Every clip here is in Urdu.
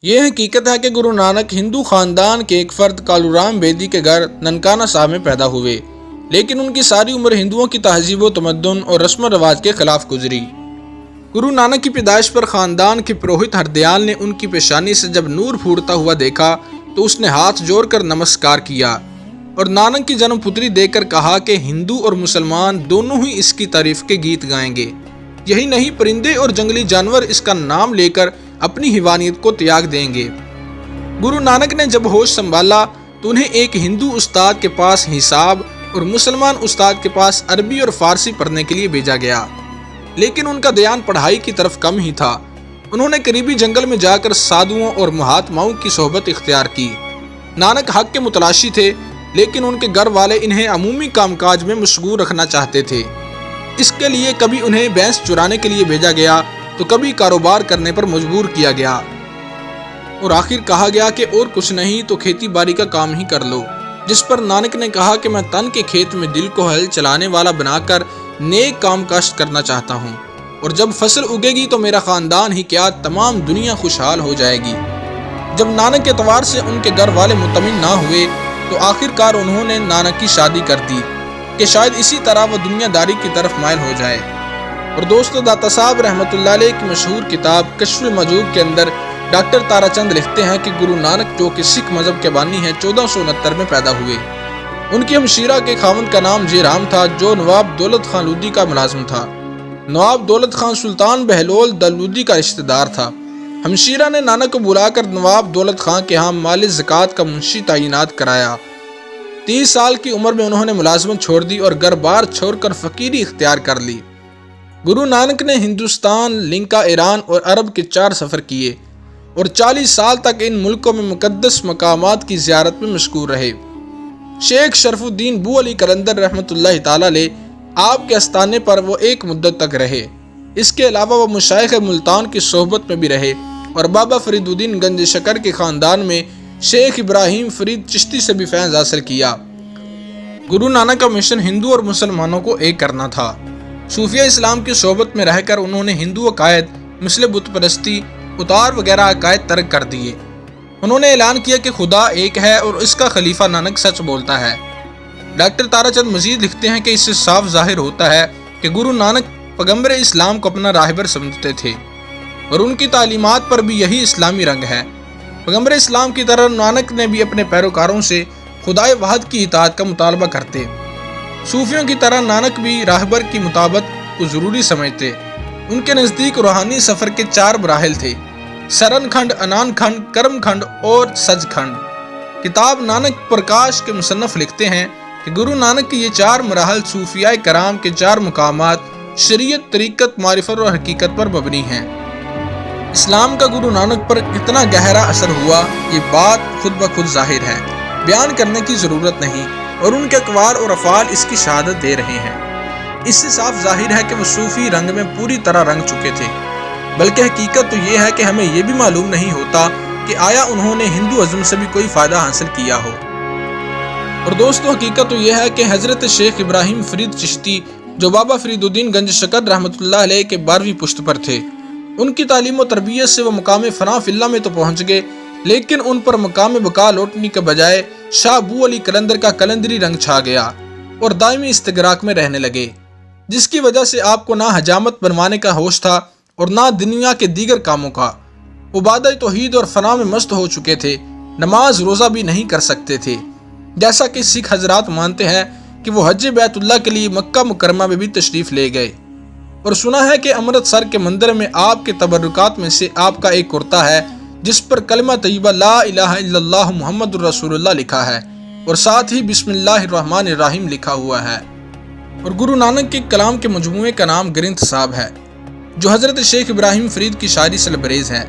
یہ حقیقت ہے کہ گرو نانک ہندو خاندان کے ایک فرد کالورام بیدی کے گھر ننکانہ صاحب میں پیدا ہوئے، لیکن ان کی ساری عمر ہندوؤں کی تہذیب و تمدن اور رسم و رواج کے خلاف گزری۔ گرو نانک کی پیدائش پر خاندان کے پروہت ہردیال نے ان کی پیشانی سے جب نور پھوٹتا ہوا دیکھا تو اس نے ہاتھ جوڑ کر نمسکار کیا اور نانک کی جنم پتری دیکھ کر کہا کہ ہندو اور مسلمان دونوں ہی اس کی تعریف کے گیت گائیں گے، یہی نہیں پرندے اور جنگلی جانور اس کا نام لے کر اپنی حیوانیت کو تیاگ دیں گے۔ گرو نانک نے جب ہوش سنبھالا تو انہیں ایک ہندو استاد کے پاس حساب اور مسلمان استاد کے پاس عربی اور فارسی پڑھنے کے لیے بھیجا گیا، لیکن ان کا دھیان پڑھائی کی طرف کم ہی تھا۔ انہوں نے قریبی جنگل میں جا کر سادھوؤں اور مہاتماؤں کی صحبت اختیار کی۔ نانک حق کے متلاشی تھے، لیکن ان کے گھر والے انہیں عمومی کام کاج میں مشغول رکھنا چاہتے تھے۔ اس کے لیے کبھی انہیں بھینس چرانے کے لیے بھیجا گیا تو کبھی کاروبار کرنے پر مجبور کیا گیا، اور آخر کہا گیا کہ اور کچھ نہیں تو کھیتی باڑی کا کام ہی کر لو، جس پر نانک نے کہا کہ میں تن کے کھیت میں دل کو ہل چلانے والا بنا کر نیک کام کاشت کرنا چاہتا ہوں، اور جب فصل اگے گی تو میرا خاندان ہی کیا تمام دنیا خوشحال ہو جائے گی۔ جب نانک کے اعتبار سے ان کے گھر والے مطمئن نہ ہوئے تو آخر کار انہوں نے نانک کی شادی کر دی کہ شاید اسی طرح وہ دنیا داری کی طرف مائل ہو جائے۔ اور دوستو، داتا صاحب رحمۃ اللہ علیہ کی مشہور کتاب کشف المجوب کے اندر ڈاکٹر تارا چند لکھتے ہیں کہ گرو نانک جو کہ سکھ مذہب کے بانی ہیں 1469 میں پیدا ہوئے۔ ان کی ہمشیرہ کے خاوند کا نام جے رام تھا، جو نواب دولت خان لودھی کا ملازم تھا۔ نواب دولت خان سلطان بہلول لودھی کا رشتہ دار تھا۔ ہمشیرہ نے نانک کو بلا کر نواب دولت خان کے ہاں مال زکوٰۃ کا منشی تعینات کرایا۔ 30 سال کی عمر میں انہوں نے ملازمت چھوڑ دی اور گھر بار چھوڑ کر فقیری اختیار کر لی۔ گرو نانک نے ہندوستان، لنکا، ایران اور عرب کے 4 سفر کیے اور 40 سال تک ان ملکوں میں مقدس مقامات کی زیارت میں مشغول رہے۔ شیخ شرف الدین بو علی قلندر رحمۃ اللہ تعالی علیہ آپ کے استانے پر وہ ایک مدت تک رہے۔ اس کے علاوہ وہ مشائخ ملتان کی صحبت میں بھی رہے اور بابا فرید الدین گنج شکر کے خاندان میں شیخ ابراہیم فرید چشتی سے بھی فیض حاصل کیا۔ گرو نانک کا مشن ہندو اور مسلمانوں کو ایک کرنا تھا۔ صوفیہ اسلام کی صحبت میں رہ کر انہوں نے ہندو عقائد مثل بت پرستی، اتار وغیرہ عقائد ترک کر دیے۔ انہوں نے اعلان کیا کہ خدا ایک ہے اور اس کا خلیفہ نانک سچ بولتا ہے۔ ڈاکٹر تارا چند مزید لکھتے ہیں کہ اس سے صاف ظاہر ہوتا ہے کہ گرو نانک پیغمبر اسلام کو اپنا راہبر سمجھتے تھے اور ان کی تعلیمات پر بھی یہی اسلامی رنگ ہے۔ پیغمبر اسلام کی طرح نانک نے بھی اپنے پیروکاروں سے خدائے واحد کی اطاعت کا مطالبہ کرتے۔ صوفیوں کی طرح نانک بھی راہبر کی مطابقت کو ضروری سمجھتے۔ ان کے نزدیک روحانی سفر کے 4 مراحل تھے: سرن کھنڈ، انان کھنڈ، کرم کھنڈ اور سچ کھنڈ۔ کتاب نانک پرکاش کے مصنف لکھتے ہیں کہ گرو نانک کے یہ 4 مراحل صوفیاء کرام کے 4 مقامات شریعت، طریقت، معرفت اور حقیقت پر مبنی ہیں۔ اسلام کا گرو نانک پر کتنا گہرا اثر ہوا یہ بات خود بخود ظاہر ہے، بیان کرنے کی ضرورت نہیں، اور ان کے اقوال اور افعال اس کی شہادت دے رہے ہیں۔ اس سے صاف ظاہر ہے کہ وہ صوفی رنگ میں پوری طرح رنگ چکے تھے، بلکہ حقیقت تو یہ ہے کہ ہمیں یہ بھی معلوم نہیں ہوتا کہ آیا انہوں نے ہندو ازم سے بھی کوئی فائدہ حاصل کیا ہو۔ اور دوستو، حقیقت تو یہ ہے کہ حضرت شیخ ابراہیم فرید چشتی جو بابا فرید الدین گنج شکر رحمۃ اللہ علیہ کے 12ویں پشت پر تھے، ان کی تعلیم و تربیت سے وہ مقام فنا فی اللہ میں تو پہنچ گئے، لیکن ان پر مقام بقا لوٹنے کے بجائے شاہ بو علی قلندر کا قلندری رنگ چھا گیا اور دائمی استغراق میں رہنے لگے، جس کی وجہ سے آپ کو نہ حجامت بنوانے کا ہوش تھا اور نہ دنیا کے دیگر کاموں کا۔ عبادہ توحید اور فنا میں مست ہو چکے تھے، نماز روزہ بھی نہیں کر سکتے تھے، جیسا کہ سکھ حضرات مانتے ہیں کہ وہ حج بیت اللہ کے لیے مکہ مکرمہ میں بھی تشریف لے گئے، اور سنا ہے کہ امرتسر کے مندر میں آپ کے تبرکات میں سے آپ کا ایک کرتا ہے جس پر کلمہ طیبہ لا الہ الا اللہ محمد الرسول اللہ لکھا ہے اور ساتھ ہی بسم اللہ الرحمن الرحیم لکھا ہوا ہے۔ اور گرو نانک کے کلام کے مجموعے کا نام گرنتھ صاحب ہے، جو حضرت شیخ ابراہیم فرید کی شاعری سے لبریز ہے۔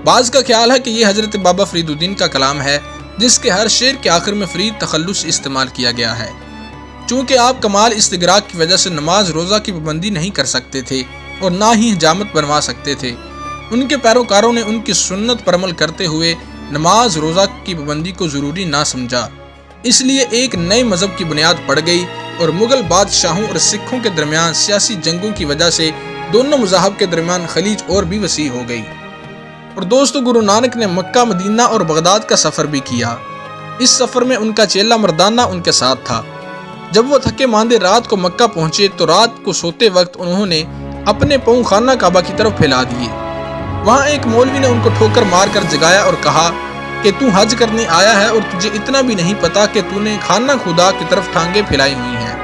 بعض کا خیال ہے کہ یہ حضرت بابا فرید الدین کا کلام ہے، جس کے ہر شعر کے آخر میں فرید تخلص استعمال کیا گیا ہے۔ چونکہ آپ کمال استغراق کی وجہ سے نماز روزہ کی پابندی نہیں کر سکتے تھے اور نہ ہی حجامت بنوا سکتے تھے، ان کے پیروکاروں نے ان کی سنت پر عمل کرتے ہوئے نماز روزہ کی پابندی کو ضروری نہ سمجھا۔ اس لیے ایک نئے مذہب کی بنیاد پڑ گئی اور مغل بادشاہوں اور سکھوں کے درمیان سیاسی جنگوں کی وجہ سے دونوں مذاہب کے درمیان خلیج اور بھی وسیع ہو گئی۔ اور دوستو گرو نانک نے مکہ، مدینہ اور بغداد کا سفر بھی کیا۔ اس سفر میں ان کا چیلا مردانہ ان کے ساتھ تھا۔ جب وہ تھکے ماندے رات کو مکہ پہنچے تو رات کو سوتے وقت انہوں نے اپنے پاؤں خانہ کعبہ کی طرف پھیلا دیے۔ وہاں ایک مولوی نے ان کو ٹھوکر مار کر جگایا اور کہا کہ تو حج کرنے آیا ہے اور تجھے اتنا بھی نہیں پتا کہ تو نے خانہ خدا کی طرف ٹانگیں پھیلائی ہوئی ہیں۔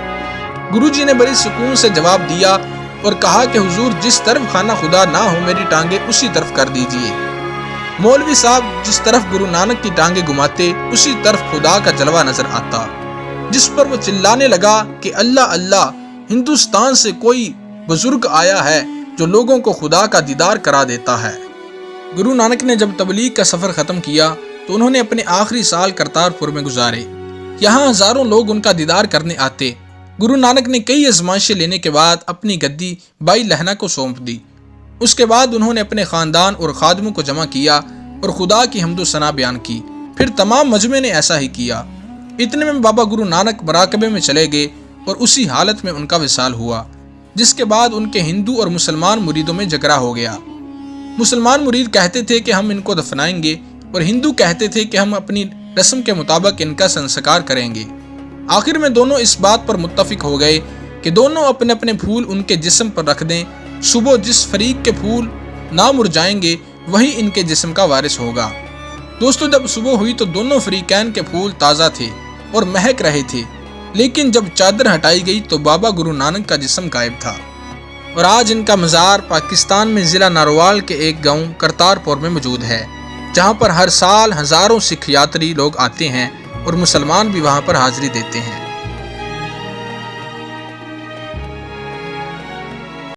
گرو جی نے بڑی سکون سے جواب دیا اور کہا کہ حضور جس طرف خانہ خدا نہ ہو میری ٹانگیں اسی طرف کر دیجئے۔ مولوی صاحب جس طرف گرو نانک کی ٹانگیں گھماتے اسی طرف خدا کا جلوہ نظر آتا، جس پر وہ چلانے لگا کہ اللہ اللہ، ہندوستان سے کوئی بزرگ آیا ہے جو لوگوں کو خدا کا دیدار کرا دیتا ہے۔ گرو نانک نے جب تبلیغ کا سفر ختم کیا تو انہوں نے اپنے آخری سال کرتارپور میں گزارے۔ یہاں ہزاروں لوگ ان کا دیدار کرنے آتے۔ گرو نانک نے کئی آزمائشیں لینے کے بعد اپنی گدی بائی لہنا کو سونپ دی۔ اس کے بعد انہوں نے اپنے خاندان اور خادموں کو جمع کیا اور خدا کی حمد و ثنا بیان کی۔ پھر تمام مجمع نے ایسا ہی کیا۔ اتنے میں بابا گرو نانک مراقبے میں چلے گئے اور اسی حالت میں ان کا وصال ہوا، جس کے بعد ان کے ہندو اور مسلمان مریدوں میں جھگڑا ہو گیا۔ مسلمان مرید کہتے تھے کہ ہم ان کو دفنائیں گے اور ہندو کہتے تھے کہ ہم اپنی رسم کے مطابق ان کا سنسکار کریں گے۔ آخر میں دونوں اس بات پر متفق ہو گئے کہ دونوں اپنے اپنے پھول ان کے جسم پر رکھ دیں۔ صبح جس فریق کے پھول نہ مرجائیں گے وہی ان کے جسم کا وارث ہوگا۔ دوستو جب صبح ہوئی تو دونوں فریقین کے پھول تازہ تھے اور مہک رہے تھے، لیکن جب چادر ہٹائی گئی تو بابا گرو نانک کا جسم غائب تھا۔ اور آج ان کا مزار پاکستان میں ضلع ناروال کے ایک گاؤں کرتارپور میں موجود ہے، جہاں پر ہر سال ہزاروں سکھ یاتری لوگ آتے ہیں اور مسلمان بھی وہاں پر حاضری دیتے ہیں۔